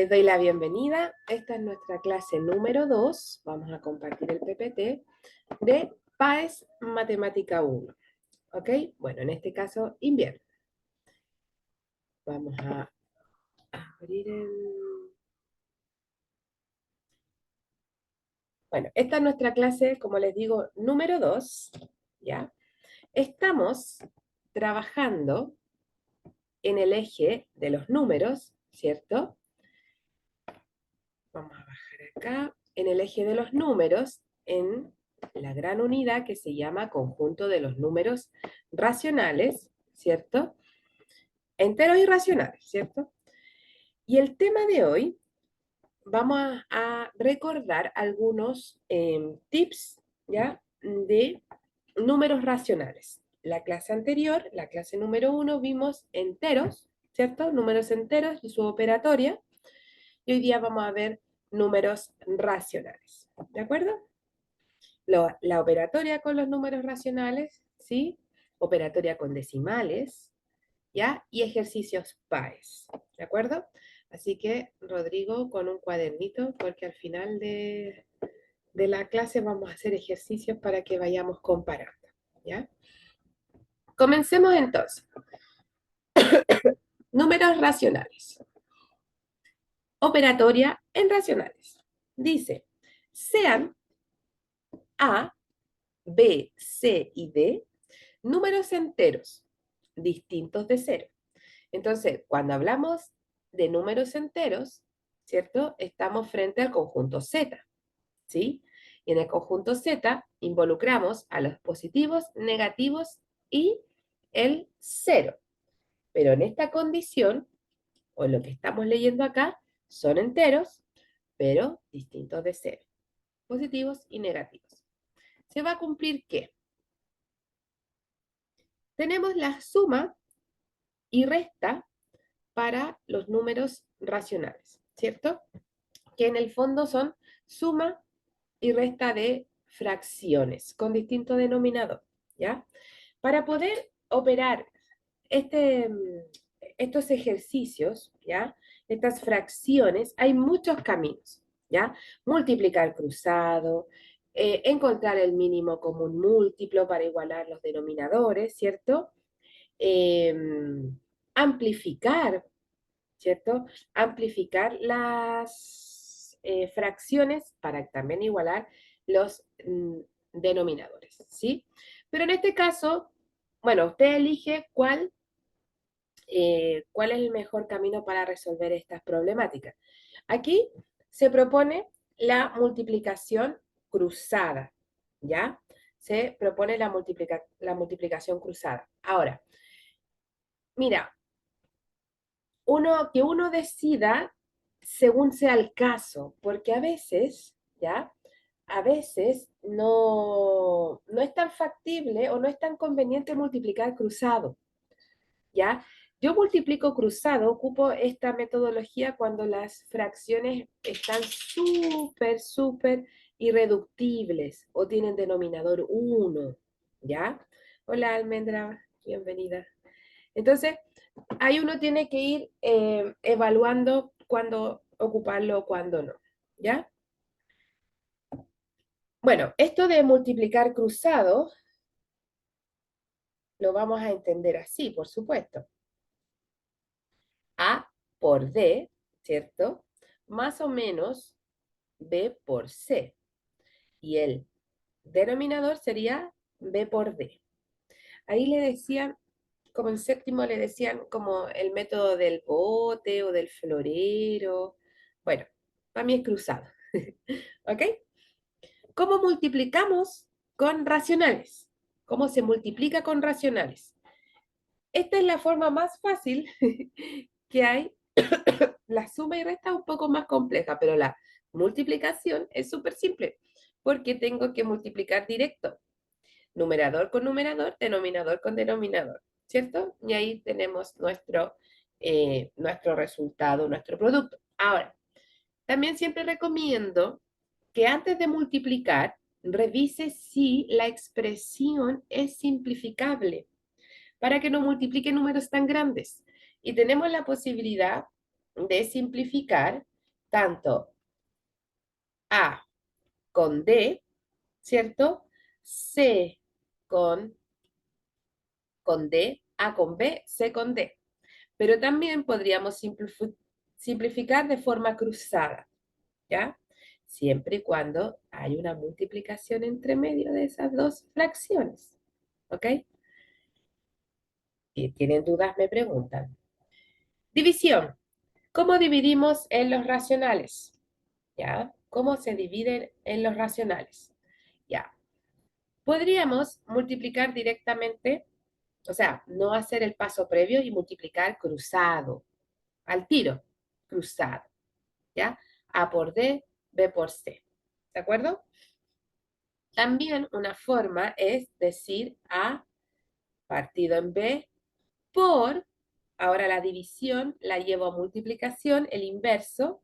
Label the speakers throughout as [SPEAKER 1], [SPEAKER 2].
[SPEAKER 1] Les doy la bienvenida. Esta es nuestra clase número 2. Vamos a compartir el PPT de PAES Matemática 1. ¿Ok? Bueno, en este caso, invierno. Vamos a abrir el... Bueno, esta es nuestra clase, como les digo, número 2. ¿Ya? Estamos trabajando en el eje de los números, ¿cierto? Vamos a bajar acá. En el eje de los números, en la gran unidad que se llama conjunto de los números racionales, ¿cierto? Enteros y racionales, ¿cierto? Y el tema de hoy, vamos a recordar algunos tips, ¿ya? De números racionales. La clase anterior, la clase número 1, vimos enteros, ¿cierto? Números enteros y su operatoria. Y hoy día vamos a ver números racionales, ¿de acuerdo? La operatoria con los números racionales, ¿sí? Operatoria con decimales, ¿ya? Y ejercicios PAES, ¿de acuerdo? Así que, Rodrigo, con un cuadernito, porque al final de la clase vamos a hacer ejercicios para que vayamos comparando, ¿ya? Comencemos entonces. Números racionales. Operatoria en racionales. Dice, sean A, B, C y D números enteros distintos de cero. Entonces, cuando hablamos de números enteros, ¿cierto? Estamos frente al conjunto Z, ¿sí? Y en el conjunto Z involucramos a los positivos, negativos y el cero. Pero en esta condición, o lo que estamos leyendo acá, son enteros, pero distintos de cero. Positivos y negativos. ¿Se va a cumplir qué? Tenemos la suma y resta para los números racionales, ¿cierto? Que en el fondo son suma y resta de fracciones con distinto denominador, ¿ya? Para poder operar estos ejercicios, ¿ya? Estas fracciones, hay muchos caminos, ¿ya? Multiplicar cruzado, encontrar el mínimo común múltiplo para igualar los denominadores, ¿cierto? Eh, amplificar, ¿cierto? Amplificar las fracciones para también igualar los denominadores, ¿sí? Pero en este caso, bueno, usted elige cuál es el mejor camino para resolver estas problemáticas. Aquí se propone la multiplicación cruzada, ¿ya? Se propone la multiplicación cruzada. Ahora, mira, que uno decida según sea el caso, porque a veces, ¿ya? A veces no es tan factible o no es tan conveniente multiplicar cruzado, ¿ya? Yo multiplico cruzado, ocupo esta metodología cuando las fracciones están súper irreductibles o tienen denominador 1, ¿ya? Hola, Almendra, bienvenida. Entonces, ahí uno tiene que ir evaluando cuándo ocuparlo o cuándo no, ¿ya? Bueno, esto de multiplicar cruzado lo vamos a entender así, por supuesto. A por D, ¿cierto? Más o menos B por C. Y el denominador sería B por D. Ahí le decían, como en séptimo le decían como el método del bote o del florero. Bueno, para mí es cruzado. ¿Ok? ¿Cómo multiplicamos con racionales? ¿Cómo se multiplica con racionales? Esta es la forma más fácil que hay. La suma y resta es un poco más compleja, pero la multiplicación es súper simple, porque tengo que multiplicar directo. Numerador con numerador, denominador con denominador, ¿cierto? Y ahí tenemos nuestro resultado, nuestro producto. Ahora, también siempre recomiendo que antes de multiplicar, revise si la expresión es simplificable para que no multiplique números tan grandes. Y tenemos la posibilidad de simplificar tanto A con D, ¿cierto? C con, con D, A con B, C con D. Pero también podríamos simplificar de forma cruzada, ¿ya? Siempre y cuando hay una multiplicación entre medio de esas dos fracciones, ¿ok? Si tienen dudas, me preguntan. División. ¿Cómo dividimos en los racionales? ¿Ya? ¿Cómo se dividen en los racionales? ¿Ya? Podríamos multiplicar directamente, o sea, no hacer el paso previo y multiplicar cruzado, al tiro, cruzado, ¿ya? A por D, B por C, ¿de acuerdo? También una forma es decir A partido en B por, ahora la división la llevo a multiplicación, el inverso,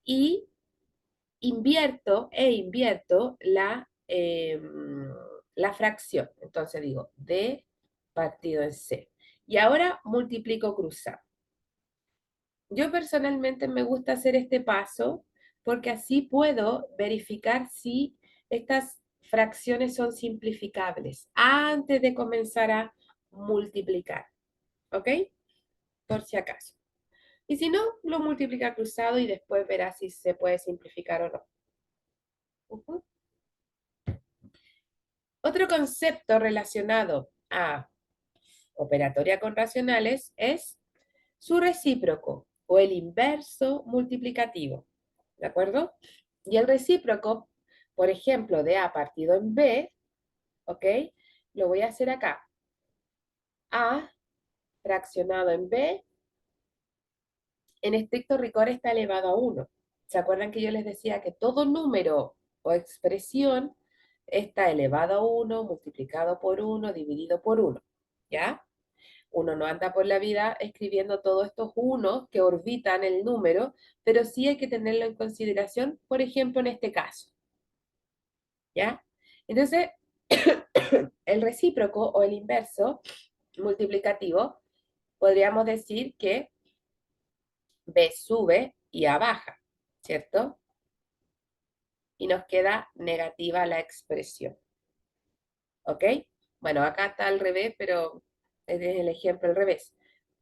[SPEAKER 1] y invierto la fracción. Entonces digo D partido en C. Y ahora multiplico cruzado. Yo personalmente me gusta hacer este paso porque así puedo verificar si estas fracciones son simplificables antes de comenzar a multiplicar. ¿Ok? Por si acaso. Y si no, lo multiplica cruzado y después verá si se puede simplificar o no. Uh-huh. Otro concepto relacionado a operatoria con racionales es su recíproco o el inverso multiplicativo. ¿De acuerdo? Y el recíproco, por ejemplo, de A partido en B, ¿ok? Lo voy a hacer acá. A fraccionado en B, en estricto rigor está elevado a 1. ¿Se acuerdan que yo les decía que todo número o expresión está elevado a 1, multiplicado por 1, dividido por 1? ¿Ya? Uno no anda por la vida escribiendo todos estos unos que orbitan el número, pero sí hay que tenerlo en consideración, por ejemplo, en este caso. ¿Ya? Entonces, el recíproco o el inverso multiplicativo, podríamos decir que B sube y A baja, ¿cierto? Y nos queda negativa la expresión. ¿Ok? Bueno, acá está al revés, pero es el ejemplo al revés.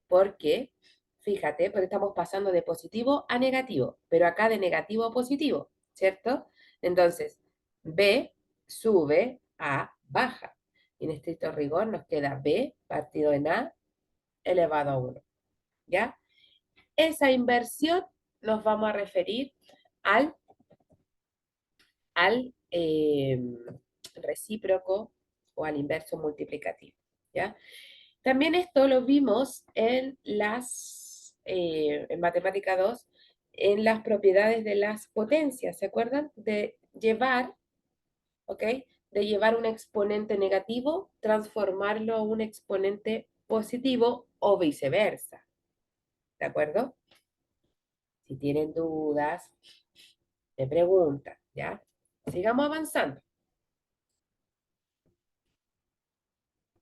[SPEAKER 1] Porque, fíjate, porque estamos pasando de positivo a negativo, pero acá de negativo a positivo, ¿cierto? Entonces, B sube, A baja. Y en estricto rigor nos queda B partido en A elevado a 1, ¿ya? Esa inversión nos vamos a referir al, al recíproco o al inverso multiplicativo, ¿ya? También esto lo vimos en matemática 2 en las propiedades de las potencias, ¿se acuerdan? De llevar, ¿ok? De llevar un exponente negativo, transformarlo a un exponente positivo o viceversa, ¿de acuerdo? Si tienen dudas, me preguntan, ¿ya? Sigamos avanzando.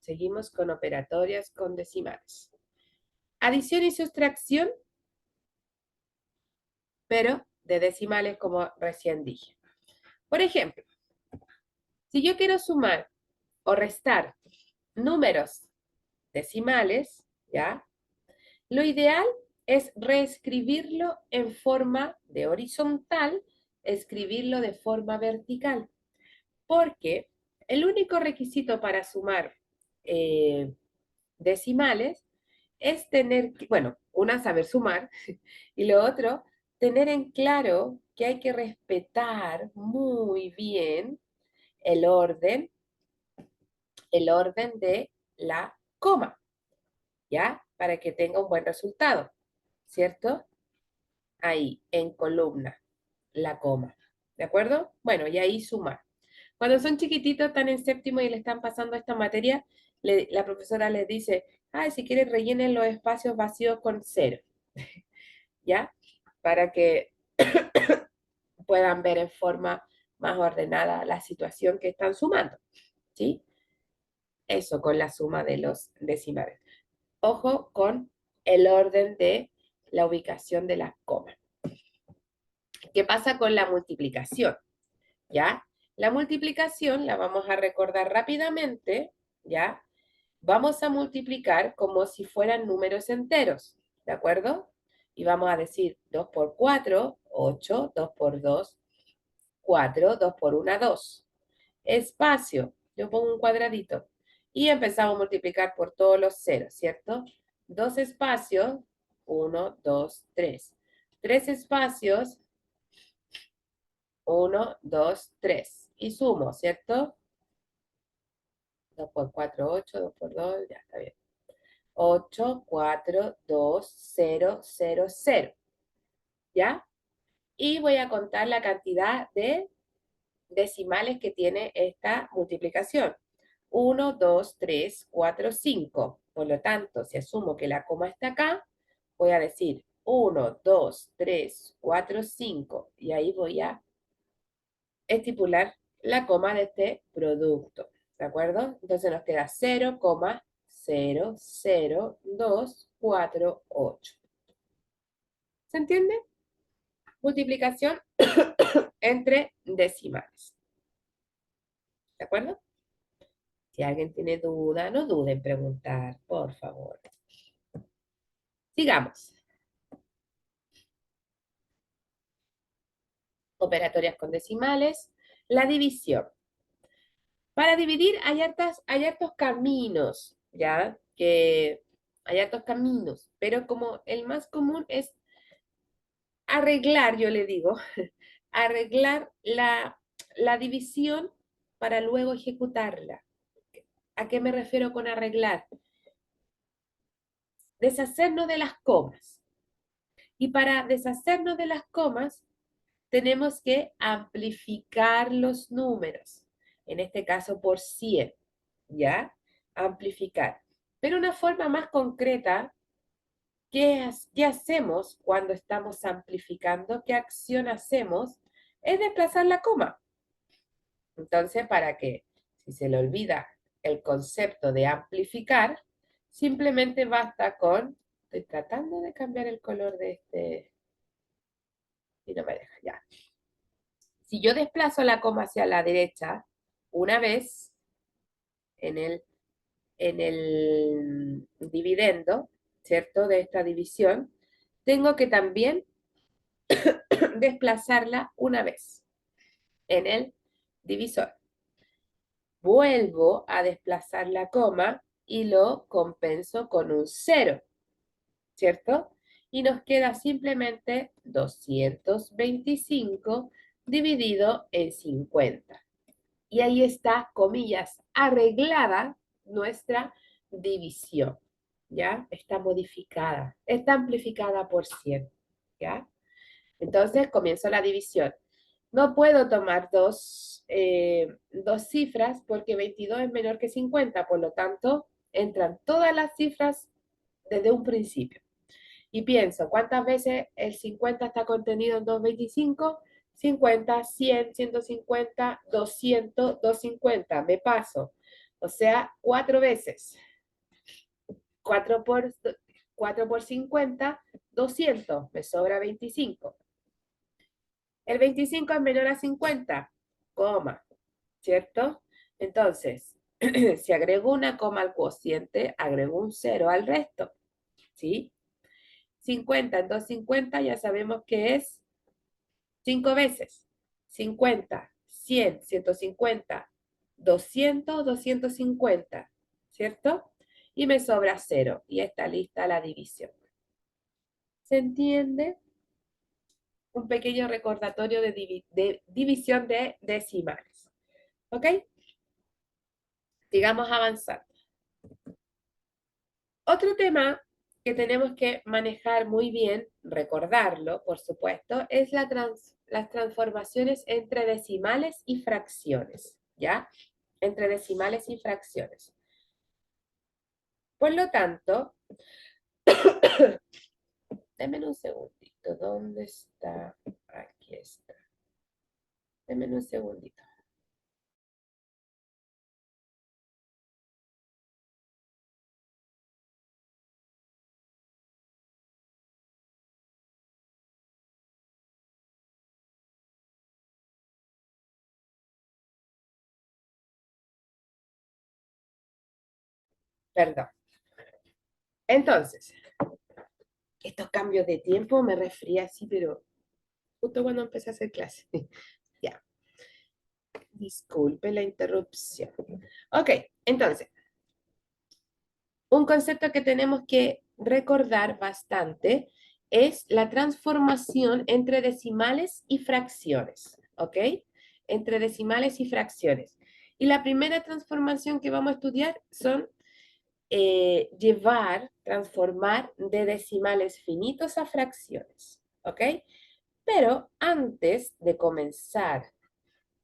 [SPEAKER 1] Seguimos con operatorias con decimales. Adición y sustracción, pero de decimales como recién dije. Por ejemplo, si yo quiero sumar o restar números decimales, ¿ya? Lo ideal es reescribirlo en forma de horizontal, escribirlo de forma vertical, porque el único requisito para sumar decimales es tener, bueno, una, saber sumar, y lo otro, tener en claro que hay que respetar muy bien el orden, el orden de la coma, ¿ya? Para que tenga un buen resultado, ¿cierto? Ahí, en columna, la coma, ¿de acuerdo? Bueno, y ahí sumar. Cuando son chiquititos, están en séptimo y le están pasando esta materia, la profesora les dice, ay, si quieren rellenen los espacios vacíos con cero, ¿ya? Para que puedan ver en forma más ordenada la situación que están sumando, ¿sí? Eso con la suma de los decimales. Ojo con el orden de la ubicación de las comas. ¿Qué pasa con la multiplicación? ¿Ya? La multiplicación la vamos a recordar rápidamente, ¿ya? Vamos a multiplicar como si fueran números enteros, ¿de acuerdo? Y vamos a decir 2 por 4, 8, 2 por 2, 4, 2 por 1, 2. Espacio, yo pongo un cuadradito. Y empezamos a multiplicar por todos los ceros, ¿cierto? Dos espacios, 1, 2, 3. Tres espacios, 1, 2, 3. Y sumo, ¿cierto? 2 por 4, 8, 2 por 2, ya está bien. 8, 4, 2, 0, 0, 0. ¿Ya? Y voy a contar la cantidad de decimales que tiene esta multiplicación. 1, 2, 3, 4, 5. Por lo tanto, si asumo que la coma está acá, voy a decir 1, 2, 3, 4, 5. Y ahí voy a estipular la coma de este producto. ¿De acuerdo? Entonces nos queda 0,00248. ¿Se entiende? Multiplicación entre decimales. ¿De acuerdo? Si alguien tiene duda, no dude en preguntar, por favor. Sigamos. Operatorias con decimales. La división. Para dividir hay hartos caminos, ¿ya? Hay hartos caminos, pero como el más común es arreglar, yo le digo, arreglar la división para luego ejecutarla. ¿A qué me refiero con arreglar? Deshacernos de las comas. Y para deshacernos de las comas, tenemos que amplificar los números. En este caso por 100, ¿ya? Amplificar. Pero una forma más concreta, ¿qué hacemos cuando estamos amplificando? ¿Qué acción hacemos? Es desplazar la coma. Entonces, para que, si se le olvida el concepto de amplificar, simplemente basta con, estoy tratando de cambiar el color de este, y no me deja, ya. Si yo desplazo la coma hacia la derecha, una vez en el dividendo, ¿cierto? De esta división, tengo que también desplazarla una vez en el divisor. Vuelvo a desplazar la coma y lo compenso con un 0, ¿cierto? Y nos queda simplemente 225 dividido en 50. Y ahí está, comillas, arreglada nuestra división, ¿ya? Está modificada, está amplificada por 100, ¿ya? Entonces comienzo la división. No puedo tomar dos cifras porque 22 es menor que 50, por lo tanto, entran todas las cifras desde un principio. Y pienso, ¿cuántas veces el 50 está contenido en 225? 50, 100, 150, 200, 250. Me paso. O sea, 4 veces. 4 por 50, 200. Me sobra 25. El 25 es menor a 50, coma, ¿cierto? Entonces, si agrego una coma al cociente, agrego un 0 al resto, ¿sí? 50 en 250 ya sabemos que es 5 veces. 50, 100, 150, 200, 250, ¿cierto? Y me sobra 0 y está lista la división. ¿Se entiende? Un pequeño recordatorio de división de decimales. ¿Ok? Sigamos avanzando. Otro tema que tenemos que manejar muy bien, recordarlo, por supuesto, es las transformaciones entre decimales y fracciones, ¿ya? Entre decimales y fracciones. Por lo tanto, denme un segundito. ¿Dónde está? Aquí está. Denme un segundito. Perdón. Entonces, estos cambios de tiempo me resfrié así, pero justo cuando empecé a hacer clase. Ya, disculpe la interrupción. Ok, entonces, un concepto que tenemos que recordar bastante es la transformación entre decimales y fracciones, ¿ok? Entre decimales y fracciones. Y la primera transformación que vamos a estudiar son transformar de decimales finitos a fracciones, ¿ok? Pero antes de comenzar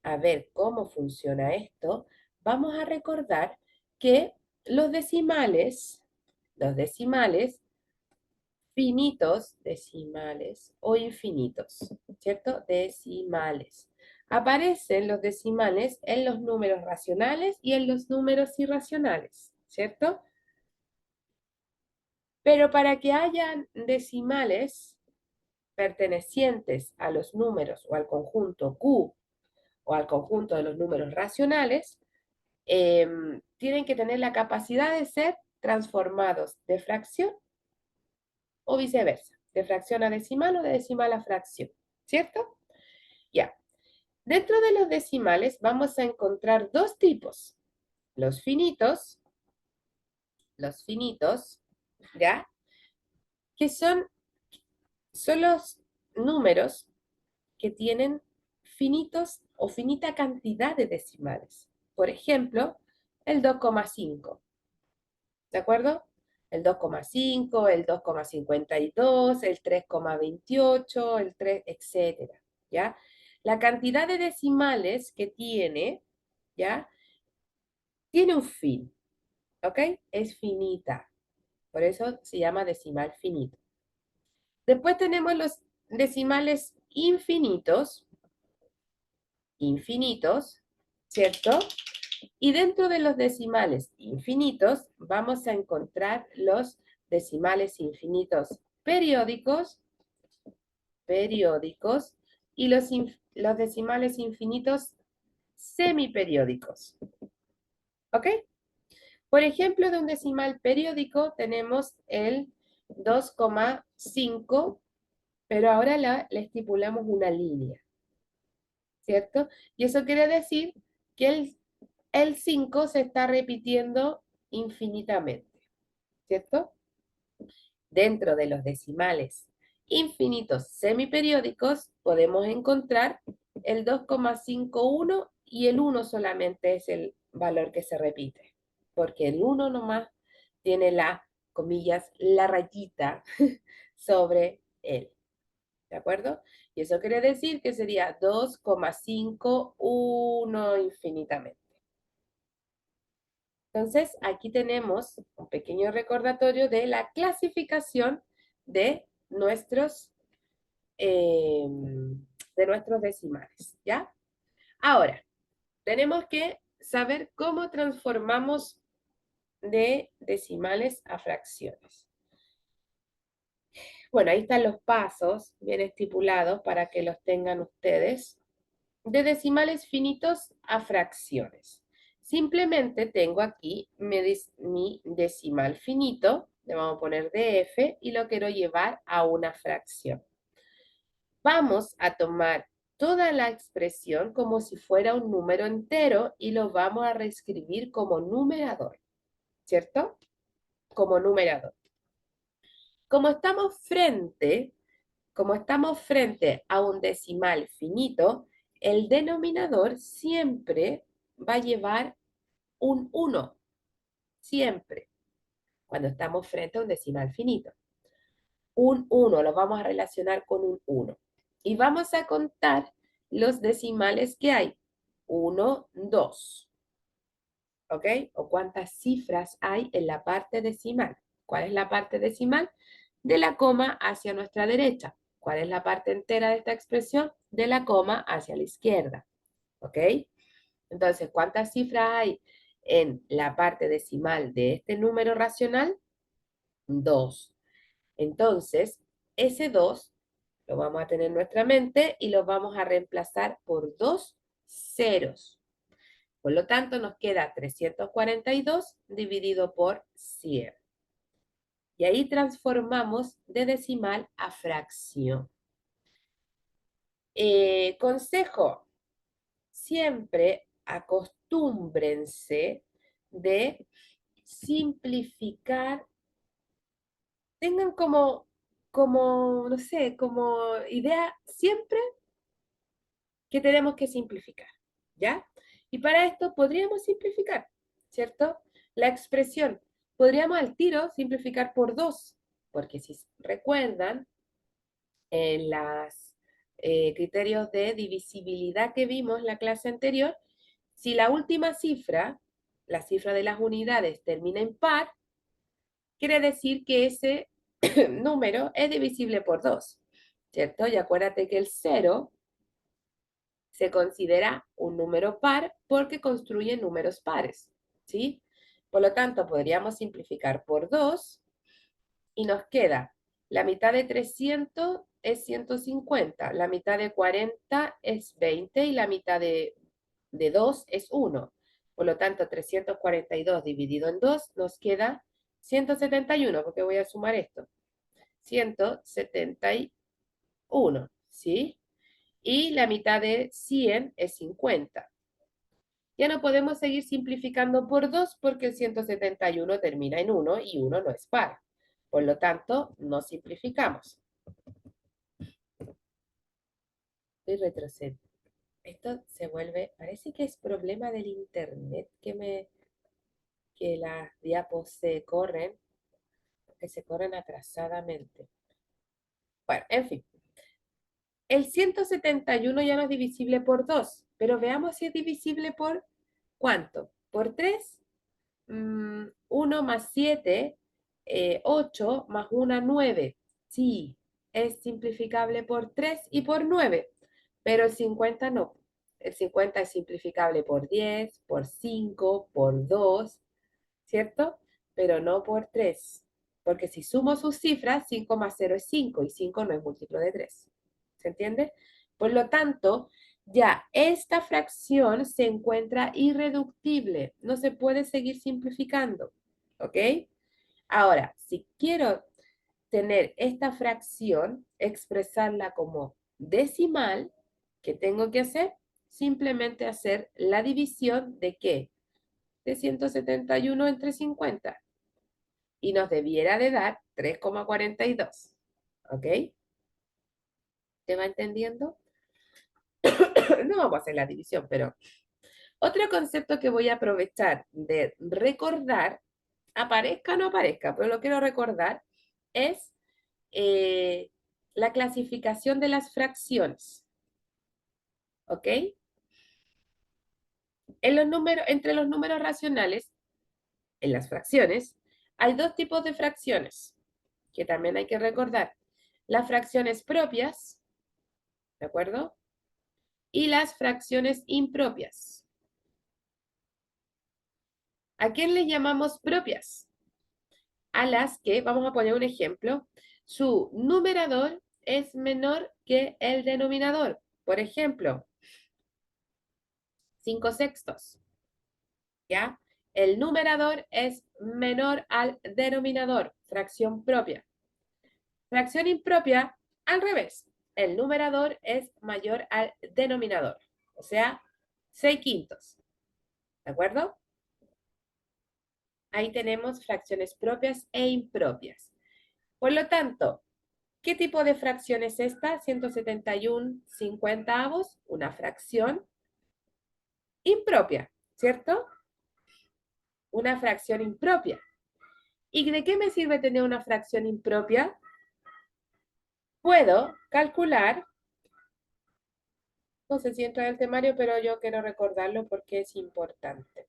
[SPEAKER 1] a ver cómo funciona esto, vamos a recordar que los decimales finitos, decimales o infinitos, ¿cierto? Decimales. Aparecen los decimales en los números racionales y en los números irracionales, ¿cierto? Pero para que hayan decimales pertenecientes a los números o al conjunto Q o al conjunto de los números racionales, tienen que tener la capacidad de ser transformados de fracción o viceversa, de fracción a decimal o de decimal a fracción, ¿cierto? Ya. Dentro de los decimales vamos a encontrar dos tipos, los finitos, ¿ya? Que son los números que tienen finitos o finita cantidad de decimales. Por ejemplo, el 2,5. ¿De acuerdo? El 2,5, el 2,52, el 3,28, el 3, etcétera, ¿ya? La cantidad de decimales que tiene, ¿ya? Tiene un fin, ¿ok? Es finita. Por eso se llama decimal finito. Después tenemos los decimales infinitos, ¿cierto? Y dentro de los decimales infinitos vamos a encontrar los decimales infinitos periódicos y los decimales infinitos semiperiódicos. ¿Ok? Por ejemplo, de un decimal periódico tenemos el 2,5, pero ahora le estipulamos una línea, ¿cierto? Y eso quiere decir que el 5 se está repitiendo infinitamente, ¿cierto? Dentro de los decimales infinitos semiperiódicos podemos encontrar el 2,51 y el 1 solamente es el valor que se repite, porque el 1 nomás tiene comillas, la rayita sobre él, ¿de acuerdo? Y eso quiere decir que sería 2,51 infinitamente. Entonces, aquí tenemos un pequeño recordatorio de la clasificación de eh, de nuestros decimales, ¿ya? Ahora, tenemos que saber cómo transformamos de decimales a fracciones. Bueno, ahí están los pasos bien estipulados para que los tengan ustedes. De decimales finitos a fracciones. Simplemente tengo aquí mi decimal finito, le vamos a poner DF y lo quiero llevar a una fracción. Vamos a tomar toda la expresión como si fuera un número entero y lo vamos a reescribir como numerador, ¿cierto? Como numerador. Como estamos frente a un decimal finito, el denominador siempre va a llevar un 1, siempre, cuando estamos frente a un decimal finito. Un 1, lo vamos a relacionar con un 1. Y vamos a contar los decimales que hay. 1, 2. ¿Ok? O cuántas cifras hay en la parte decimal. ¿Cuál es la parte decimal? De la coma hacia nuestra derecha. ¿Cuál es la parte entera de esta expresión? De la coma hacia la izquierda. ¿Ok? Entonces, ¿cuántas cifras hay en la parte decimal de este número racional? 2. Entonces, ese 2 lo vamos a tener en nuestra mente y lo vamos a reemplazar por dos ceros. Por lo tanto, nos queda 342 dividido por 100. Y ahí transformamos de decimal a fracción. Consejo, siempre acostúmbrense de simplificar, tengan no sé, como idea siempre que tenemos que simplificar, ¿ya? Y para esto podríamos simplificar, ¿cierto? La expresión, podríamos al tiro simplificar por 2, porque si recuerdan, en los criterios de divisibilidad que vimos en la clase anterior, si la última cifra, la cifra de las unidades, termina en par, quiere decir que ese número es divisible por 2, ¿cierto? Y acuérdate que el 0 se considera un número par porque construye números pares, ¿sí? Por lo tanto, podríamos simplificar por 2 y nos queda la mitad de 300 es 150, la mitad de 40 es 20 y la mitad de 2 es 1. Por lo tanto, 342 dividido en 2 nos queda 171, porque voy a sumar esto. 171, ¿sí? Y la mitad de 100 es 50. Ya no podemos seguir simplificando por 2 porque el 171 termina en 1 y 1 no es par. Por lo tanto, no simplificamos. Y retrocedo. Esto se vuelve, parece que es problema del internet que las diapos que se corren atrasadamente. Bueno, en fin. El 171 ya no es divisible por 2, pero veamos si es divisible por ¿cuánto? ¿Por 3? 1 más 7, 8 más 1, 9. Sí, es simplificable por 3 y por 9, pero el 50 no. El 50 es simplificable por 10, por 5, por 2, ¿cierto? Pero no por 3, porque si sumo sus cifras, 5 más 0 es 5 y 5 no es múltiplo de 3. ¿Se entiende? Por lo tanto, ya esta fracción se encuentra irreductible, no se puede seguir simplificando, ¿ok? Ahora, si quiero tener esta fracción, expresarla como decimal, ¿qué tengo que hacer? Simplemente hacer la división de ¿qué? De 171 entre 50. Y nos debiera de dar 3,42. ¿Ok? ¿Te va entendiendo? No vamos a hacer la división, pero otro concepto que voy a aprovechar de recordar, aparezca o no aparezca, pero lo quiero recordar, es la clasificación de las fracciones. ¿Ok? Entre los números racionales, en las fracciones, hay dos tipos de fracciones que también hay que recordar. Las fracciones propias, ¿de acuerdo? Y las fracciones impropias. ¿A quién le llamamos propias? A las que, vamos a poner un ejemplo, su numerador es menor que el denominador. Por ejemplo, 5 sextos, ¿ya? El numerador es menor al denominador, fracción propia. Fracción impropia, al revés. El numerador es mayor al denominador, o sea, 6 quintos. ¿De acuerdo? Ahí tenemos fracciones propias e impropias. Por lo tanto, ¿qué tipo de fracción es esta? 171/50, una fracción impropia, ¿cierto? Una fracción impropia. ¿Y de qué me sirve tener una fracción impropia? Puedo calcular, no sé si entra en el temario, pero yo quiero recordarlo porque es importante.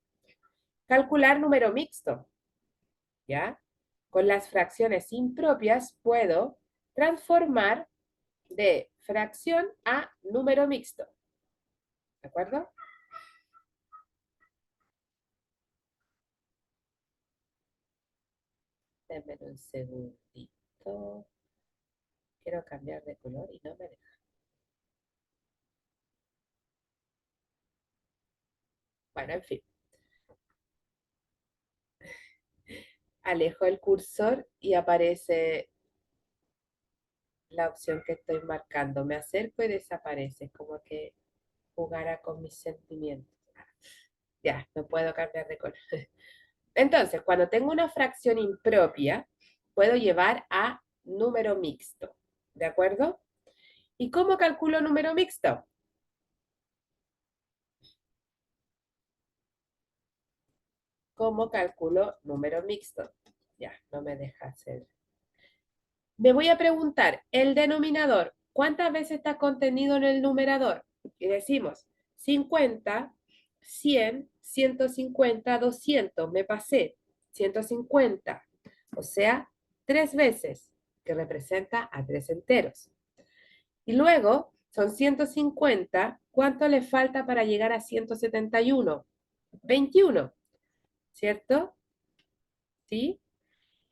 [SPEAKER 1] Calcular número mixto, ¿ya? Con las fracciones impropias puedo transformar de fracción a número mixto. ¿De acuerdo? Denme un segundito. Quiero cambiar de color y no me deja. Bueno, en fin. Alejo el cursor y aparece la opción que estoy marcando. Me acerco y desaparece, como que jugara con mis sentimientos. Ya, no puedo cambiar de color. Entonces, cuando tengo una fracción impropia, puedo llevar a número mixto. ¿De acuerdo? ¿Y cómo calculo número mixto? ¿Cómo calculo número mixto? Ya, no me deja hacer. Me voy a preguntar, el denominador, ¿cuántas veces está contenido en el numerador? Y decimos 50, 100, 150, 200. Me pasé 150, o sea, 3 veces, que representa a 3 enteros. Y luego son 150. ¿Cuánto le falta para llegar a 171? 21, ¿cierto? ¿Sí?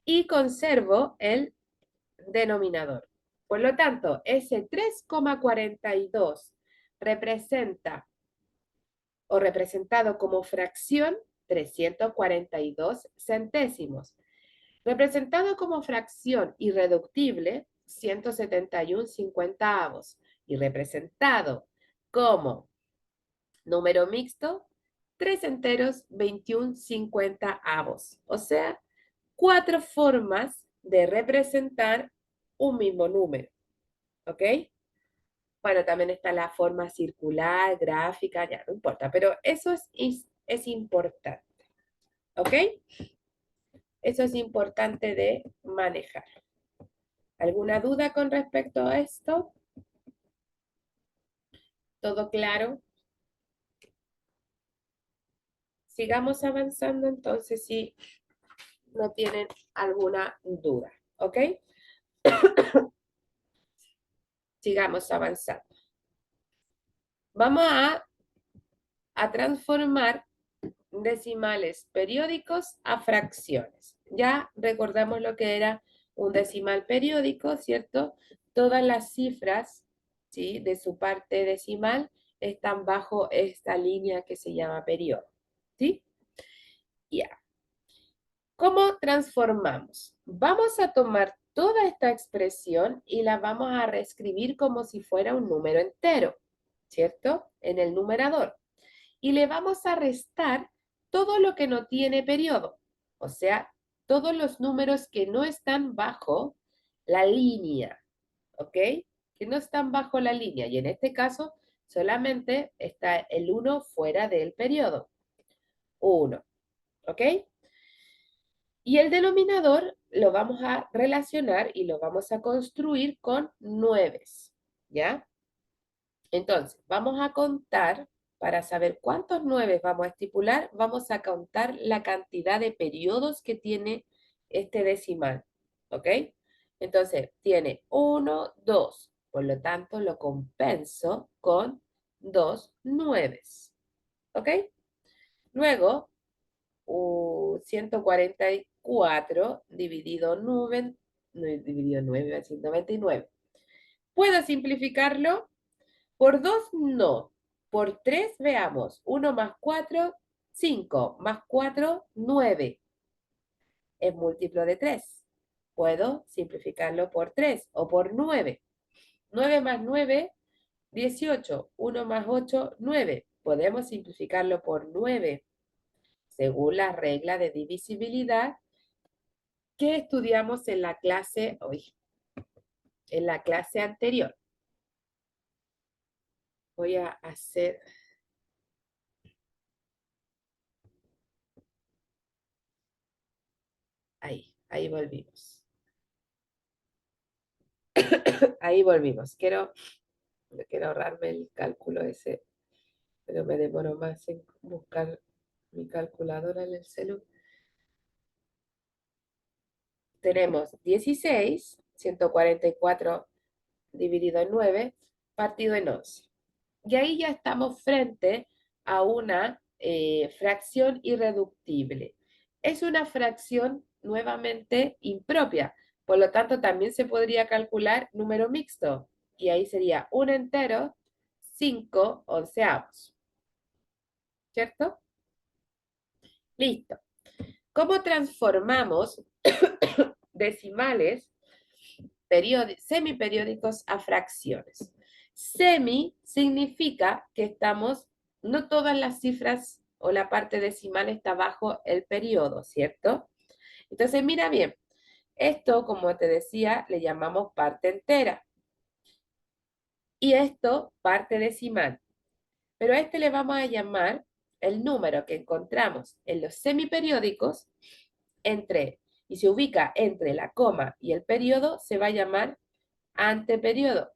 [SPEAKER 1] Y conservo el denominador. Por lo tanto, ese 3,42 representa o representado como fracción 342 centésimos. Representado como fracción irreductible 171 cincuentaavos. Y representado como número mixto 3 enteros 21 cincuentaavos. O sea, 4 formas de representar un mismo número. ¿Ok? Bueno, también está la forma circular, gráfica, ya no importa, pero eso es importante. ¿Ok? Eso es importante de manejar. ¿Alguna duda con respecto a esto? ¿Todo claro? Sigamos avanzando entonces si no tienen alguna duda. ¿Ok? Sigamos avanzando. Vamos a transformar decimales periódicos a fracciones. Ya recordamos lo que era un decimal periódico, ¿cierto? Todas las cifras, ¿sí?, de su parte decimal están bajo esta línea que se llama periodo, ¿sí? Ya. ¿Cómo transformamos? Vamos a tomar toda esta expresión y la vamos a reescribir como si fuera un número entero, ¿cierto? En el numerador. Y le vamos a restar todo lo que no tiene periodo, o sea, todos los números que no están bajo la línea, ¿ok? Que no están bajo la línea, y en este caso solamente está el 1 fuera del periodo. 1, ¿ok? Y el denominador lo vamos a relacionar y lo vamos a construir con 9, ¿ya? Entonces, vamos a contar, para saber cuántos 9 vamos a estipular, vamos a contar la cantidad de periodos que tiene este decimal, ¿ok? Entonces, tiene 1, 2, por lo tanto, lo compenso con 2 9, ¿ok? Luego, 144 dividido 9, dividido 9, va a decir 99. ¿Puedo simplificarlo? Por 2 no. Por 3 veamos. 1 más 4, 5. Más 4, 9. Es múltiplo de 3. Puedo simplificarlo por 3 o por 9. 9 más 9, 18. 1 más 8, 9. Podemos simplificarlo por 9, según la regla de divisibilidad que estudiamos en la clase hoy, en la clase anterior. Voy a hacer... Ahí volvimos. Ahí volvimos. Quiero ahorrarme el cálculo ese, pero me demoro más en buscar mi calculadora en el celular. Tenemos 16, 144 dividido en 9, partido en 11. Y ahí ya estamos frente a una fracción irreductible. Es una fracción nuevamente impropia, por lo tanto también se podría calcular número mixto, y ahí sería un entero, 5 onceavos, ¿cierto? Listo. ¿Cómo transformamos decimales semiperiódicos a fracciones? Semi significa que no todas las cifras o la parte decimal está bajo el periodo, ¿cierto? Entonces, mira bien, esto, como te decía, le llamamos parte entera. Y esto, parte decimal. Pero a este le vamos a llamar el número que encontramos en los semiperiódicos y se ubica entre la coma y el periodo, se va a llamar anteperiodo.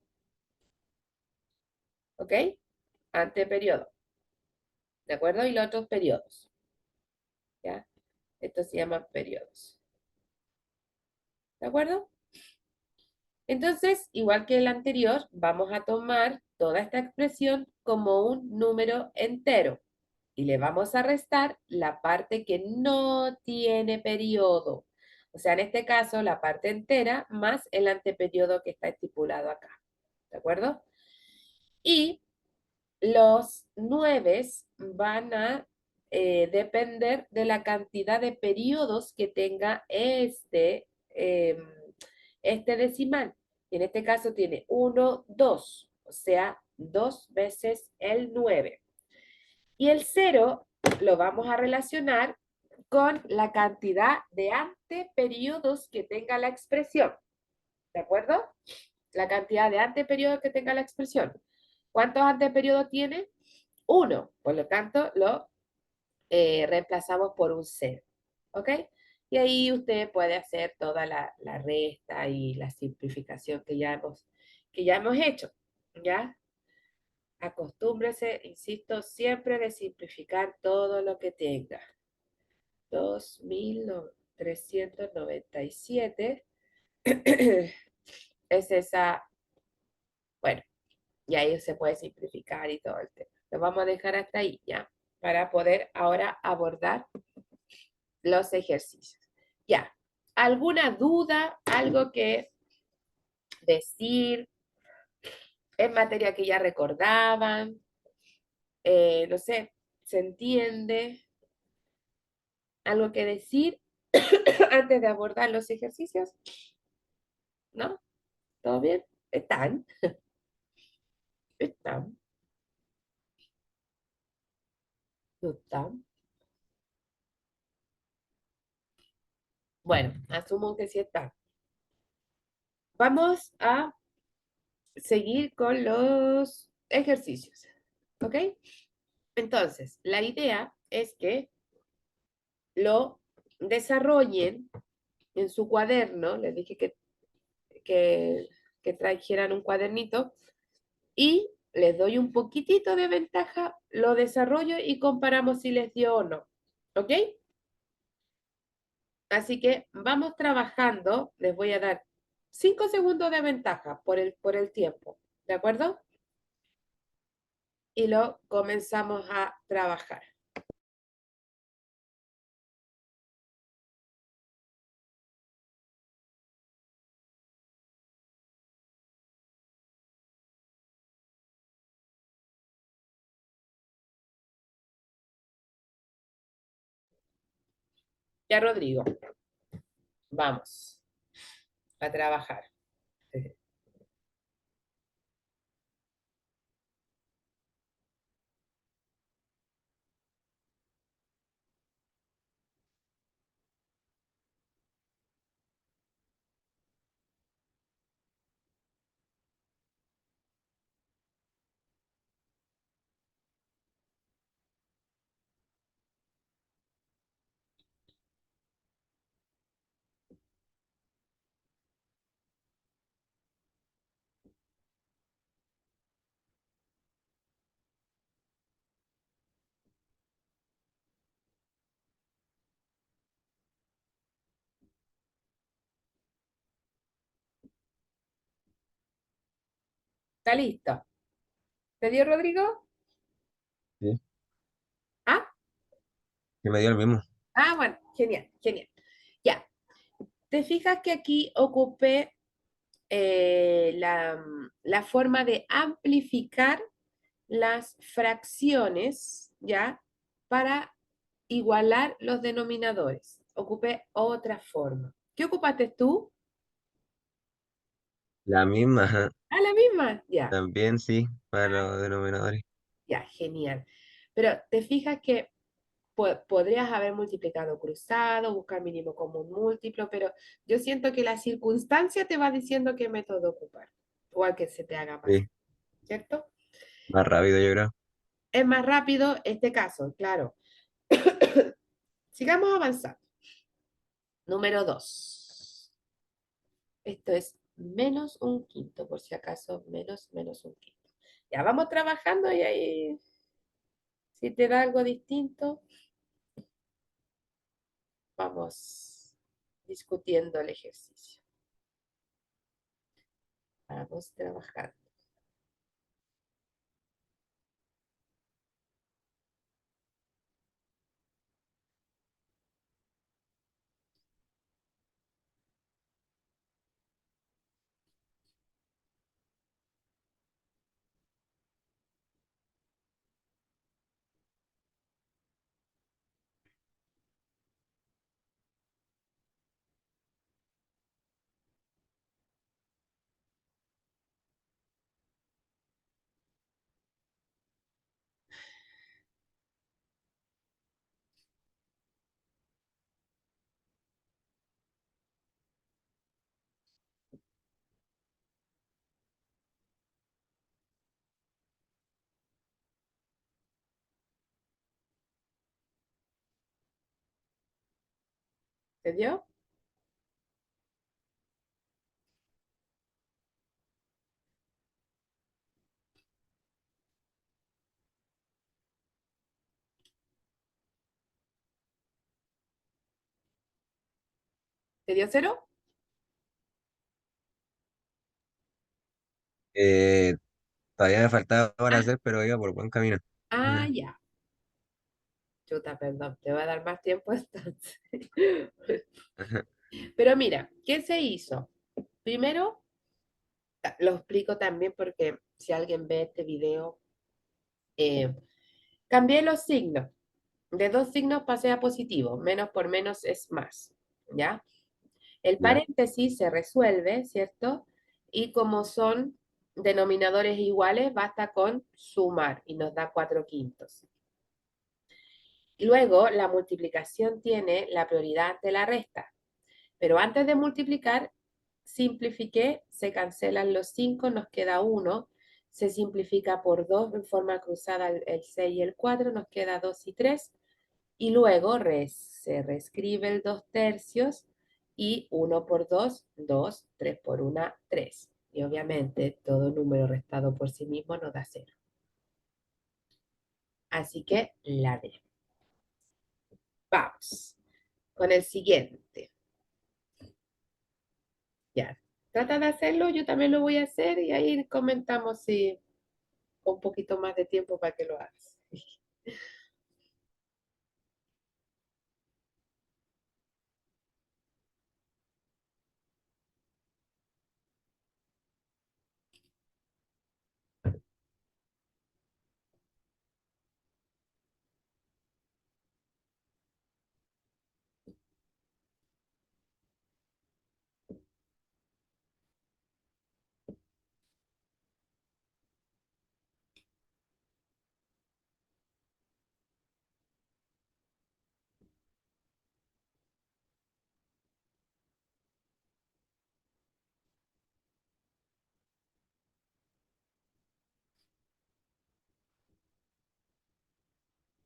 [SPEAKER 1] ¿Ok? Anteperiodo. ¿De acuerdo? Y los otros periodos. ¿Ya? Estos se llaman periodos. ¿De acuerdo? Entonces, igual que el anterior, vamos a tomar toda esta expresión como un número entero y le vamos a restar la parte que no tiene periodo. O sea, en este caso, la parte entera más el anteperiodo que está estipulado acá. ¿De acuerdo? Y los nueves van a depender de la cantidad de periodos que tenga este decimal. Y en este caso tiene 1, 2, o sea, 2 veces el 9. Y el 0 lo vamos a relacionar con la cantidad de anteperiodos que tenga la expresión. ¿De acuerdo? La cantidad de anteperiodos que tenga la expresión. ¿Cuántos anteperiodos tiene? 1. Por lo tanto, lo reemplazamos por un 0. ¿Ok? Y ahí usted puede hacer toda la resta y la simplificación que ya hemos hecho. ¿Ya? Acostúmbrese, insisto, siempre de simplificar todo lo que tenga. 2397 es esa, bueno, y ahí se puede simplificar y todo el tema. Lo vamos a dejar hasta ahí, ¿ya? Para poder ahora abordar los ejercicios. Ya, ¿alguna duda? ¿Algo que decir? ¿En materia que ya recordaban? No sé, ¿se entiende? ¿Algo que decir antes de abordar los ejercicios? ¿No? ¿Todo bien? ¿Están? ¿Están? ¿No están? Bueno, asumo que sí están. Vamos a seguir con los ejercicios. ¿Ok? Entonces, la idea es que lo desarrollen en su cuaderno. Les dije que, que trajeran un cuadernito y les doy un poquitito de ventaja, lo desarrollo y comparamos si les dio o no. ¿Ok? Así que vamos trabajando. Les voy a dar 5 segundos de ventaja por el tiempo. ¿De acuerdo? Y lo comenzamos a trabajar. Ya, Rodrigo, vamos a trabajar. ¿Está listo? ¿Te dio, Rodrigo?
[SPEAKER 2] Sí,
[SPEAKER 1] ¿Ah?
[SPEAKER 2] que me dio el mismo.
[SPEAKER 1] Ah, bueno, genial, genial. Ya, te fijas que aquí ocupé la forma de amplificar las fracciones, ¿ya? Para igualar los denominadores. Ocupé otra forma. ¿Qué ocupaste tú?
[SPEAKER 2] La misma, ajá.
[SPEAKER 1] Ah, la misma. Ya,
[SPEAKER 2] También sí, para los denominadores.
[SPEAKER 1] ya, genial. Pero te fijas que podrías haber multiplicado cruzado, buscar mínimo común múltiplo, pero yo siento que la circunstancia te va diciendo qué método ocupar, o al que se te haga más,
[SPEAKER 2] Sí,
[SPEAKER 1] ¿cierto?
[SPEAKER 2] más rápido yo creo.
[SPEAKER 1] Es más rápido este caso, claro. Sigamos avanzando. Número 2. Esto es menos un quinto, por si acaso, menos un quinto. Ya vamos trabajando y ahí, si te da algo distinto, vamos discutiendo el ejercicio. Vamos trabajando. ¿Te dio? ¿Te dio cero?
[SPEAKER 2] Eh, Todavía me faltaba para
[SPEAKER 1] Ah,
[SPEAKER 2] hacer, pero iba por buen camino. Ajá.
[SPEAKER 1] ya. Chuta, perdón, te va a dar más tiempo entonces.
[SPEAKER 2] Ajá.
[SPEAKER 1] Pero mira, ¿qué se hizo? Primero, lo explico también porque si alguien ve este video, eh, cambié los signos. De dos signos pasé a positivo. Menos por menos es más. ¿Ya? El
[SPEAKER 2] Ya,
[SPEAKER 1] paréntesis se resuelve, ¿cierto? Y como son denominadores iguales, basta con sumar y nos da 4 quintos. Luego, la multiplicación tiene la prioridad ante la resta. Pero antes de multiplicar, simplifiqué, se cancelan los 5, nos queda uno. Se simplifica por 2 en forma cruzada el 6 y el 4, nos queda 2 y 3. Y luego se reescribe el 2 tercios y uno por 2, 2, 3 por 1, 3. Y obviamente todo número restado por sí mismo nos da cero. Así que la D. Vamos con el siguiente. Ya, trata de hacerlo, yo también lo voy a hacer y ahí comentamos si con un poquito más de tiempo para que lo hagas.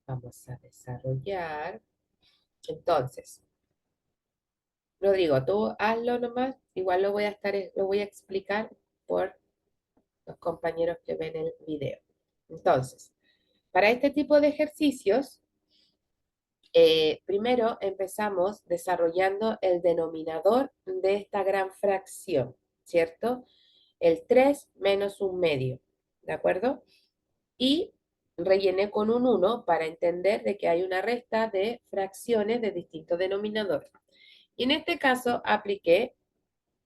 [SPEAKER 1] Vamos a desarrollar. Entonces, Rodrigo, tú hazlo nomás, igual lo voy a explicar por los compañeros que ven el video. Entonces, para este tipo de ejercicios, primero empezamos desarrollando el denominador de esta gran fracción, ¿cierto? El 3 menos un medio, ¿de acuerdo? Y rellené con un uno para entender de que hay una resta de fracciones de distintos denominadores. Y en este caso apliqué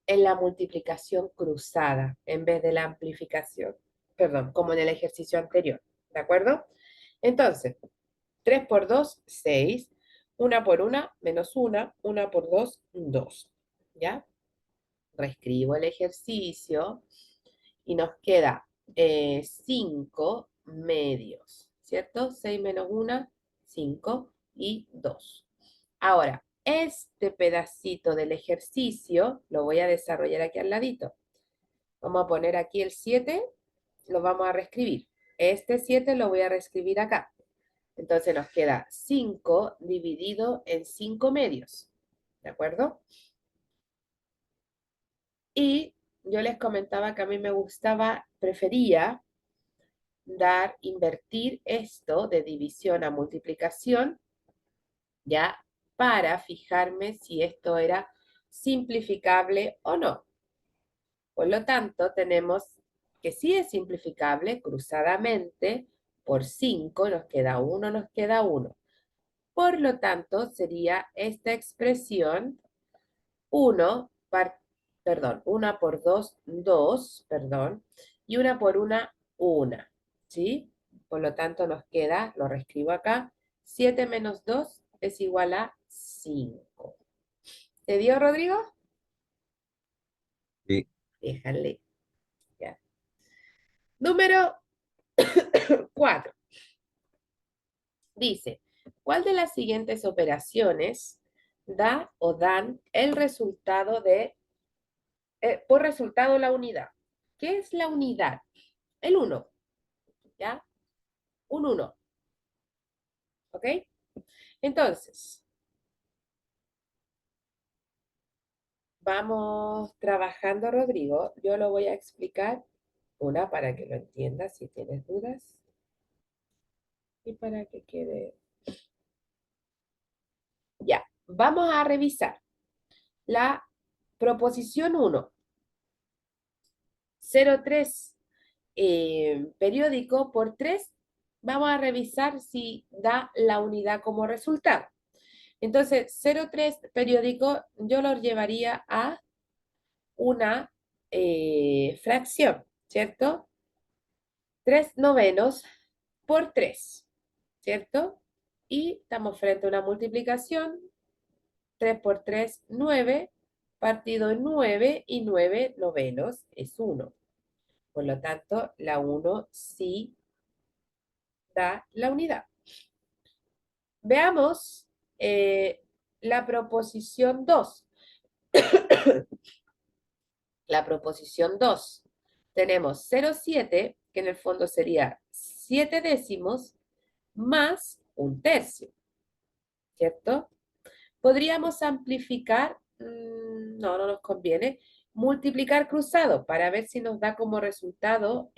[SPEAKER 1] en la multiplicación cruzada en vez de la amplificación, perdón, como en el ejercicio anterior, ¿de acuerdo? Entonces, 3 por 2, 6. Una por una, menos una por 2, 2. ¿Ya? Reescribo el ejercicio y nos queda 5 medios, ¿cierto? 6 menos 1, 5 y 2. Ahora, este pedacito del ejercicio lo voy a desarrollar aquí al ladito. Vamos a poner aquí el 7, lo vamos a reescribir. Este 7 lo voy a reescribir acá. Entonces nos queda 5 dividido en 5 medios. ¿De acuerdo? Y yo les comentaba que a mí me gustaba, prefería invertir esto de división a multiplicación, ya, para fijarme si esto era simplificable o no. Por lo tanto, tenemos que sí es simplificable cruzadamente por 5, nos queda 1, nos queda 1. Por lo tanto, sería esta expresión 1, perdón, 1 por 2, 2, perdón, y 1 por 1, 1, ¿sí? Por lo tanto, nos queda, lo reescribo acá, 7 menos 2 es igual a 5. ¿Te dio, Rodrigo?
[SPEAKER 2] Sí.
[SPEAKER 1] Déjale. Ya. Número 4. Dice, ¿cuál de las siguientes operaciones da o dan el resultado por resultado la unidad? ¿Qué es la unidad? El 1, ¿ya? Un 1, ¿ok? Entonces, vamos trabajando, Rodrigo. Yo lo voy a explicar, una para que lo entiendas si tienes dudas y para que quede... Ya, vamos a revisar la proposición 1, 0,3 periódico por 3. Vamos a revisar si da la unidad como resultado. Entonces, 0,3 periódico yo lo llevaría a una fracción, ¿cierto? 3 novenos por 3, ¿cierto? Y estamos frente a una multiplicación, 3 por 3, 9, partido en 9 y 9 novenos es 1. Por lo tanto, la 1 sí da la unidad. Veamos la proposición 2. La proposición 2. Tenemos 0,7, que en el fondo sería 7 décimos, más un tercio, ¿cierto? Podríamos amplificar, no, no nos conviene, multiplicar cruzado para ver si nos da como resultado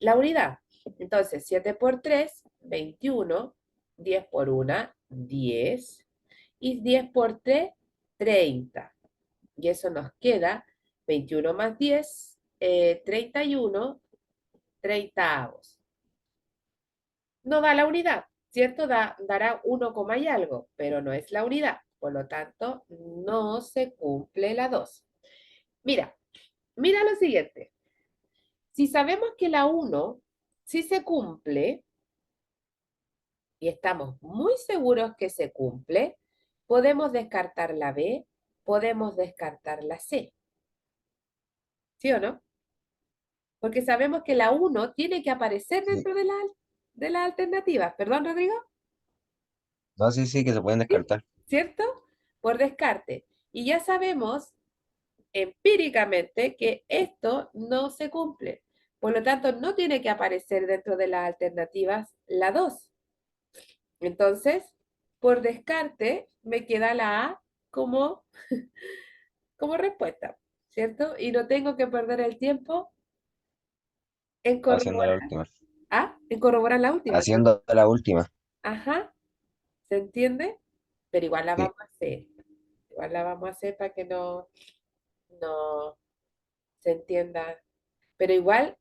[SPEAKER 1] la unidad. Entonces, 7 por 3, 21, 10 por 1, 10, y 10 por 3, 30. Y eso nos queda 21 más 10, 31, 30. No da la unidad, ¿cierto? Dará 1, y algo, pero no es la unidad. Por lo tanto, no se cumple la 2. Mira, mira lo siguiente. Si sabemos que la 1 sí se cumple, y estamos muy seguros que se cumple, podemos descartar la B, podemos descartar la C. ¿Sí o no? Porque sabemos que la 1 tiene que aparecer
[SPEAKER 2] Sí.
[SPEAKER 1] dentro de las alternativas. ¿Perdón, Rodrigo?
[SPEAKER 2] No, sí, sí, que se pueden
[SPEAKER 1] ¿Sí?
[SPEAKER 2] descartar.
[SPEAKER 1] ¿Cierto? Por descarte. Y ya sabemos empíricamente que esto no se cumple. Por lo tanto, no tiene que aparecer dentro de las alternativas la 2. Entonces, por descarte, me queda la A como, como respuesta, ¿cierto? Y no tengo que perder el tiempo en
[SPEAKER 2] Haciendo la
[SPEAKER 1] corroborar.
[SPEAKER 2] última.
[SPEAKER 1] En corroborar la última.
[SPEAKER 2] Haciendo la última.
[SPEAKER 1] Ajá, ¿se entiende? Pero igual la
[SPEAKER 2] Sí.
[SPEAKER 1] vamos a hacer. Igual la vamos a hacer para que no se entienda. Pero igual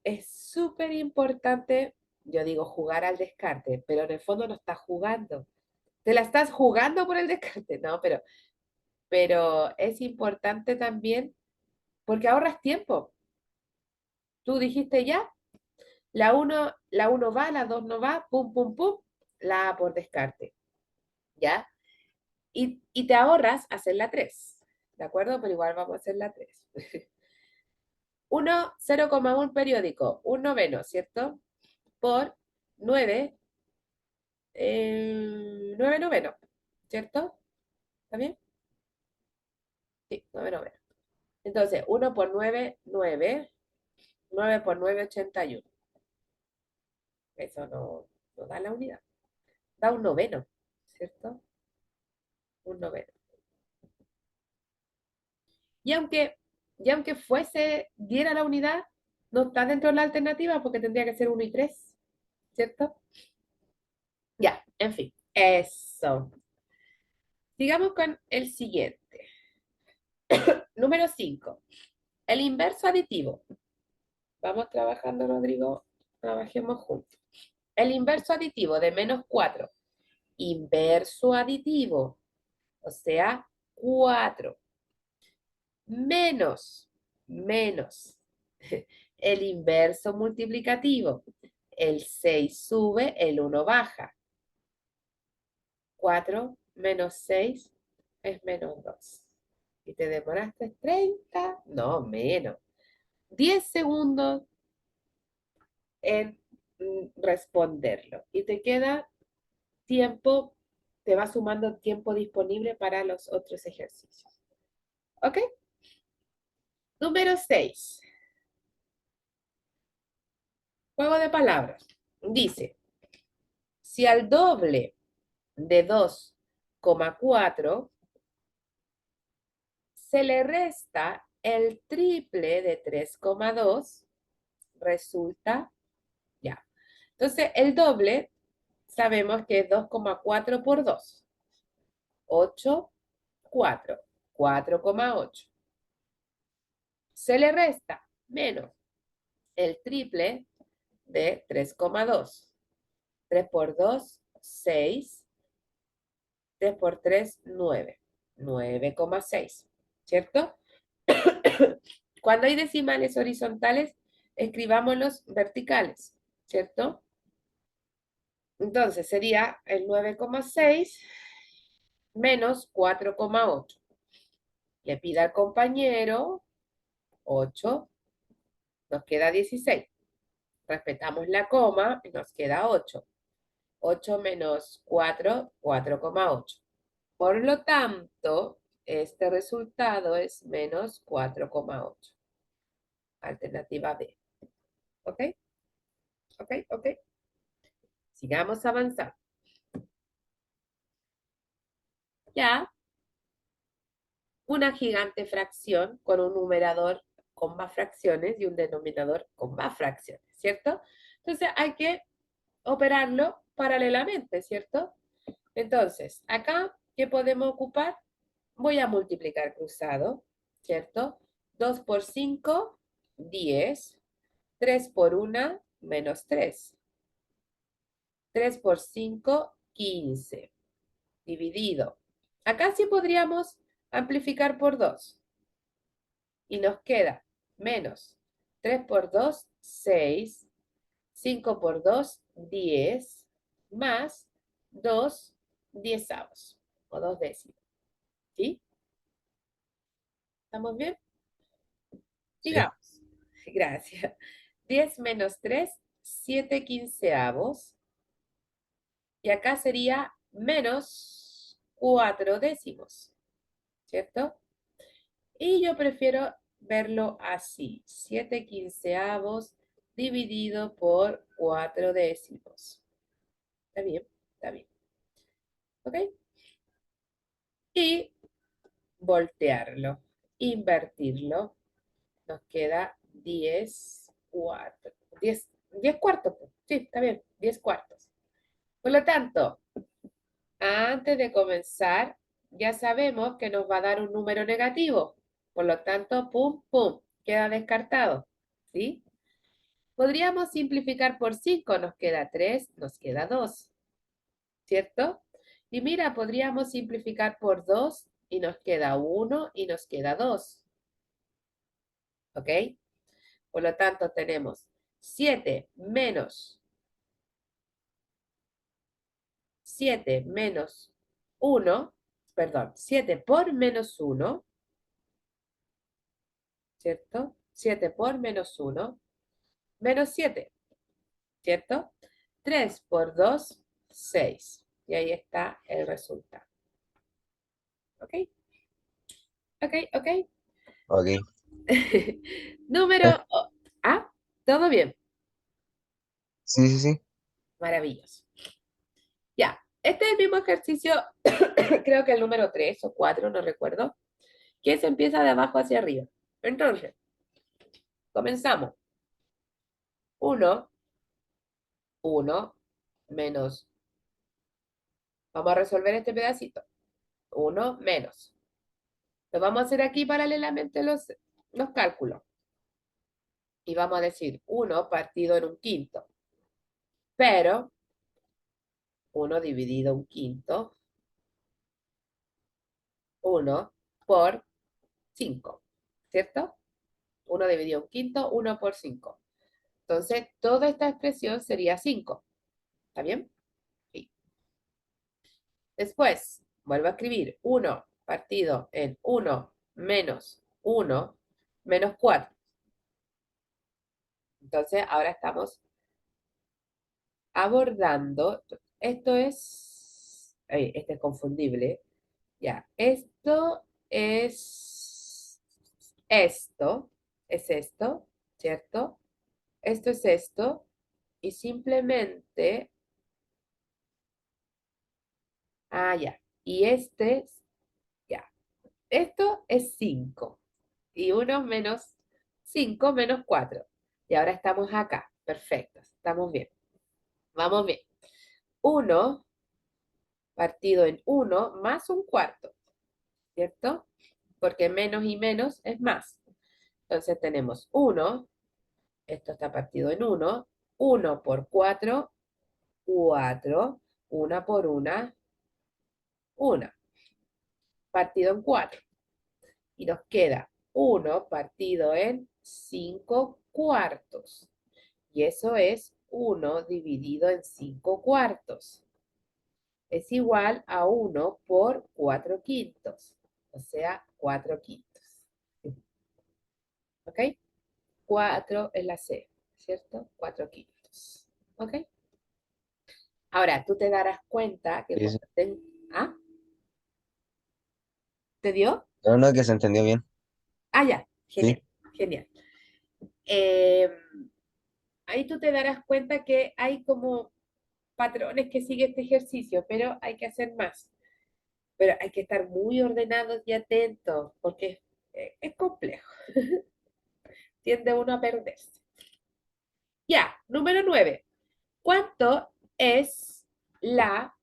[SPEAKER 1] es súper importante, yo digo, jugar al descarte, pero en el fondo no estás jugando. Te la estás jugando por el descarte, no, pero es importante también porque ahorras tiempo. Tú dijiste ya, La 1 va, la 2 no va, pum, pum, pum, la A por descarte, ¿ya? Y te ahorras hacer la 3, ¿de acuerdo? Pero igual vamos a hacer la 3. 1, 0,1 periódico, un noveno, ¿cierto? Por 9, 9 noveno, ¿cierto? ¿Está bien? Sí, 9 noveno. Entonces, 1 por 9, 9. 9 por 9, 81. Eso no da la unidad. Da un noveno, ¿cierto? Un noveno. Y aunque, y aunque diera la unidad, no está dentro de la alternativa porque tendría que ser 1 y 3, ¿cierto? Ya, en fin, eso. Sigamos con el siguiente. Número 5. El inverso aditivo. Vamos trabajando, Rodrigo. Trabajemos juntos. El inverso aditivo de menos 4. Inverso aditivo. O sea, 4. Menos el inverso multiplicativo. El 6 sube, el 1 baja. 4 menos 6 es menos 2. ¿Y te demoraste 30? No, menos. 10 segundos en responderlo. Y te queda tiempo, te va sumando tiempo disponible para los otros ejercicios. ¿Ok? Número 6. Juego de palabras. Dice, si al doble de 2,4 se le resta el triple de 3,2, resulta ya. Entonces, el doble sabemos que es 2,4 por 2. 8, 4. 4,8. Se le resta menos el triple de 3,2. 3 por 2, 6. 3 por 3, 9. 9,6. ¿Cierto? Cuando hay decimales horizontales, escribámoslos verticales. ¿Cierto? Entonces sería el 9,6 menos 4,8. Le pide al compañero 8, nos queda 16. Respetamos la coma y nos queda 8. 8 menos 4, 4,8. Por lo tanto, este resultado es menos 4,8. Alternativa B. ¿Ok? ¿Ok? ¿Ok? Sigamos avanzando. Ya, una gigante fracción con un numerador con más fracciones y un denominador con más fracciones, ¿cierto? Entonces hay que operarlo paralelamente, ¿cierto? Entonces, acá, ¿qué podemos ocupar? Voy a multiplicar cruzado, ¿cierto? 2 por 5, 10. 3 por 1, menos 3. 3 por 5, 15. Dividido. Acá sí podríamos amplificar por 2. Y nos queda menos 3 por 2, 6. 5 por 2, 10. Más 2 diezavos. O 2 décimos. ¿Sí? ¿Estamos bien?
[SPEAKER 2] Sí.
[SPEAKER 1] Sigamos. Gracias. 10 menos 3, 7 quinceavos. Y acá sería menos 4 décimos, ¿cierto? Y yo prefiero verlo así, 7 quinceavos dividido por 4 décimos. ¿Está bien? Está bien. ¿Ok? Y voltearlo, invertirlo. Nos queda 10 cuartos. 10 cuartos. Sí, está bien, 10 cuartos. Por lo tanto, antes de comenzar, ya sabemos que nos va a dar un número negativo. Por lo tanto, pum, pum, queda descartado. ¿Sí? Podríamos simplificar por 5, nos queda 3, nos queda 2. ¿Cierto? Y mira, podríamos simplificar por 2 y nos queda 1 y nos queda 2. ¿Ok? Por lo tanto, tenemos 7 menos 1, perdón, 7 por menos 1, ¿cierto? 7 por menos 1, menos 7, ¿cierto? 3 por 2, 6. Y ahí está el resultado. ¿Ok? ¿Ok? ¿Ok?
[SPEAKER 2] Ok.
[SPEAKER 1] Número... ¿Ah? ¿Todo bien?
[SPEAKER 2] Sí, sí, sí.
[SPEAKER 1] Maravilloso. Ya. Este es el mismo ejercicio, creo que el número 3 o 4, no recuerdo, que se empieza de abajo hacia arriba. Entonces, comenzamos. 1, 1, menos. Vamos a resolver este pedacito. 1 menos. Lo vamos a hacer aquí paralelamente los cálculos. Y vamos a decir 1 partido en un quinto. Pero 1 dividido un quinto. 1 por 5. ¿Cierto? 1 dividido un quinto, 1 por 5. Entonces, toda esta expresión sería 5. ¿Está bien? Sí. Después, vuelvo a escribir 1 partido en 1 menos 1 menos 4. Entonces, ahora estamos abordando, este es confundible, ya, esto, es esto, ¿cierto? Esto es esto, y simplemente, ya, y ya, esto es 5 y 1 menos 5 menos 4. Y ahora estamos acá, perfecto, estamos bien, vamos bien. 1 partido en 1 más un cuarto, ¿cierto? Porque menos y menos es más. Entonces tenemos 1, esto está partido en 1, 1 por 4, 4, 1 por 1, 1, partido en 4. Y nos queda 1 partido en 5 cuartos. Y eso es 1 dividido en 5 cuartos. Es igual a 1 por 4 quintos. O sea, 4 quintos. ¿Ok? 4 es la C, ¿cierto? 4 quintos. ¿Ok? Ahora, tú te darás cuenta que
[SPEAKER 2] Sí, sí.
[SPEAKER 1] cuando ¿Ah? ¿Te dio?
[SPEAKER 2] No, no, que se entendió bien.
[SPEAKER 1] Ya.
[SPEAKER 2] Sí.
[SPEAKER 1] Genial, genial. Eh, ahí tú te darás cuenta que hay como patrones que sigue este ejercicio, pero hay que hacer más. Pero hay que estar muy ordenados y atentos, porque es complejo. Tiende uno a perderse. Ya, número 9. ¿Cuánto es la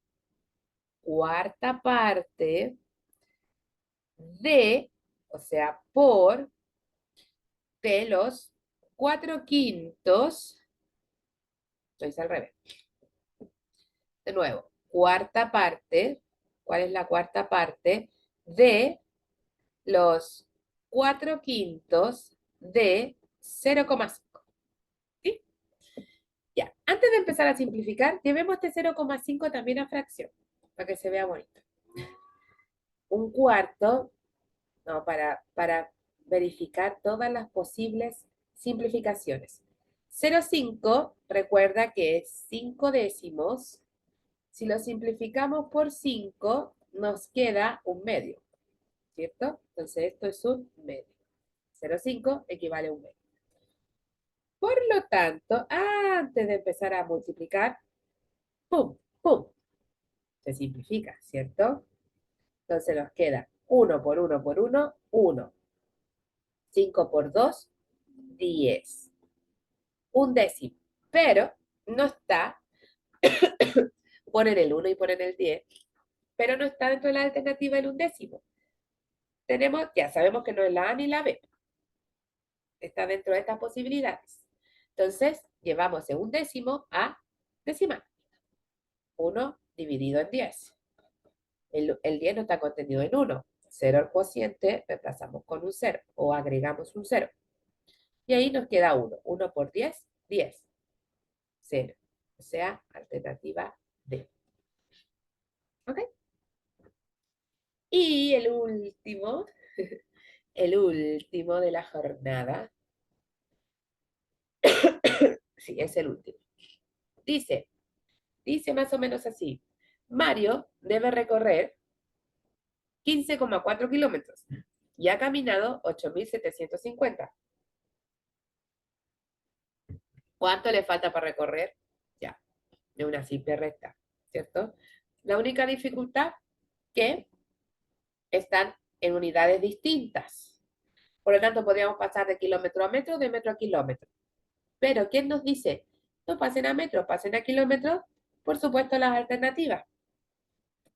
[SPEAKER 1] cuarta parte de, o sea, de los 4 quintos? Lo hice al revés. De nuevo, cuarta parte. ¿Cuál es la cuarta parte de los 4 quintos de 0,5? ¿Sí? Ya, antes de empezar a simplificar, llevemos este 0,5 también a fracción, para que se vea bonito. Un cuarto, no, para verificar todas las posibles simplificaciones. 0,5, recuerda que es 5 décimos. Si lo simplificamos por 5, nos queda un medio, ¿cierto? Entonces esto es un medio. 0,5 equivale a un medio. Por lo tanto, antes de empezar a multiplicar, ¡pum! ¡Pum! Se simplifica, ¿cierto? Entonces nos queda 1 por 1 por 1, 1. 5 por 2, 10. Un décimo. Pero no está, ponen el 1 y ponen el 10, pero no está dentro de la alternativa el undécimo. Ya sabemos que no es la A ni la B. Está dentro de estas posibilidades. Entonces, llevamos el undécimo a decimal. 1 dividido en 10. El 10 no está contenido en 1. 0 el cociente, reemplazamos con un 0 o agregamos un 0. Y ahí nos queda 1. 1 por 10, 10, 0. O sea, alternativa D. ¿Ok? Y el último de la jornada, sí, es el último. Dice, dice más o menos así. Mario debe recorrer 15,4 kilómetros y ha caminado 8.750. ¿Cuánto le falta para recorrer? Ya, de una simple recta, ¿cierto? La única dificultad que están en unidades distintas. Por lo tanto, podríamos pasar de kilómetro a metro, de metro a kilómetro. Pero, ¿quién nos dice? No pasen a metro, pasen a kilómetros. Por supuesto, las alternativas,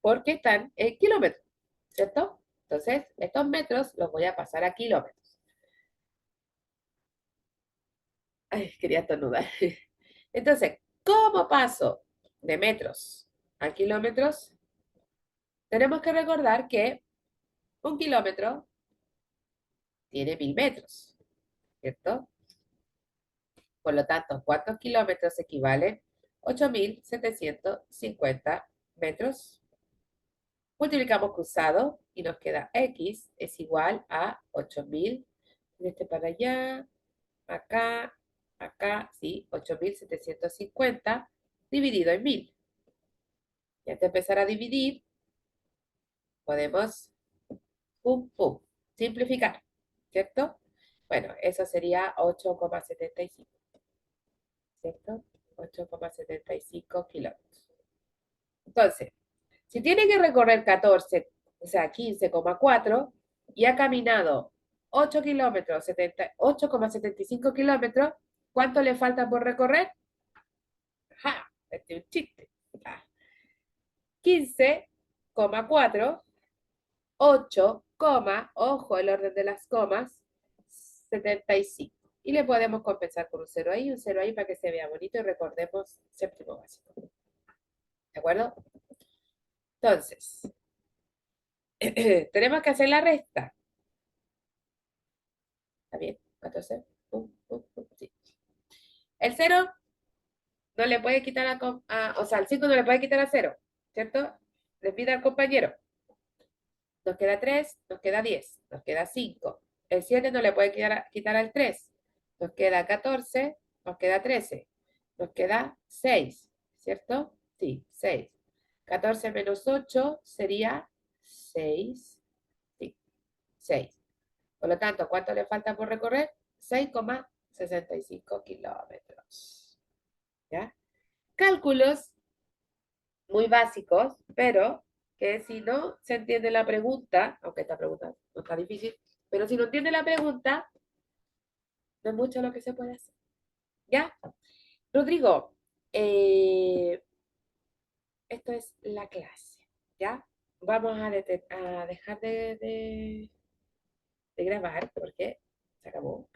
[SPEAKER 1] porque están en kilómetros, ¿cierto? Entonces, estos metros los voy a pasar a kilómetros. Ay, quería estornudar. Entonces, ¿cómo paso de metros a kilómetros? Tenemos que recordar que un kilómetro tiene 1.000 metros, ¿cierto? Por lo tanto, ¿cuántos kilómetros equivalen? 8.750 metros. Multiplicamos cruzado y nos queda x es igual a 8.000. De este para allá, acá, acá, sí, 8.750 dividido en 1.000. Y antes de empezar a dividir, podemos, pum, pum, simplificar, ¿cierto? Bueno, eso sería 8,75, ¿cierto? 8,75 kilómetros. Entonces, si tiene que recorrer 14, o sea, 15,4 y ha caminado 8 kilómetros, 8,75 kilómetros, ¿cuánto le falta por recorrer? ¡Ja! Este es un chiste. 15,4, 8, ojo el orden de las comas, 75. Y le podemos compensar con un cero ahí para que se vea bonito y recordemos séptimo básico. ¿De acuerdo? Entonces, tenemos que hacer la resta. ¿Está bien? 14. Sí. El cero no le puede quitar o sea, el 5 no le puede quitar a cero, ¿cierto? Le pide al compañero. Nos queda 3, nos queda 10, nos queda 5. El 7 no le puede quitar al 3. Nos queda 14, nos queda 13. Nos queda 6, ¿cierto? Sí, 6. 14 menos 8 sería 6. Sí, 6. Por lo tanto, ¿cuánto le falta por recorrer? 6,65 kilómetros. ¿Ya? Cálculos muy básicos, pero que si no se entiende la pregunta, aunque esta pregunta no está difícil, pero si no entiende la pregunta, no es mucho lo que se puede hacer. ¿Ya? Rodrigo, esto es la clase. ¿Ya? Vamos a dejar de grabar porque se acabó.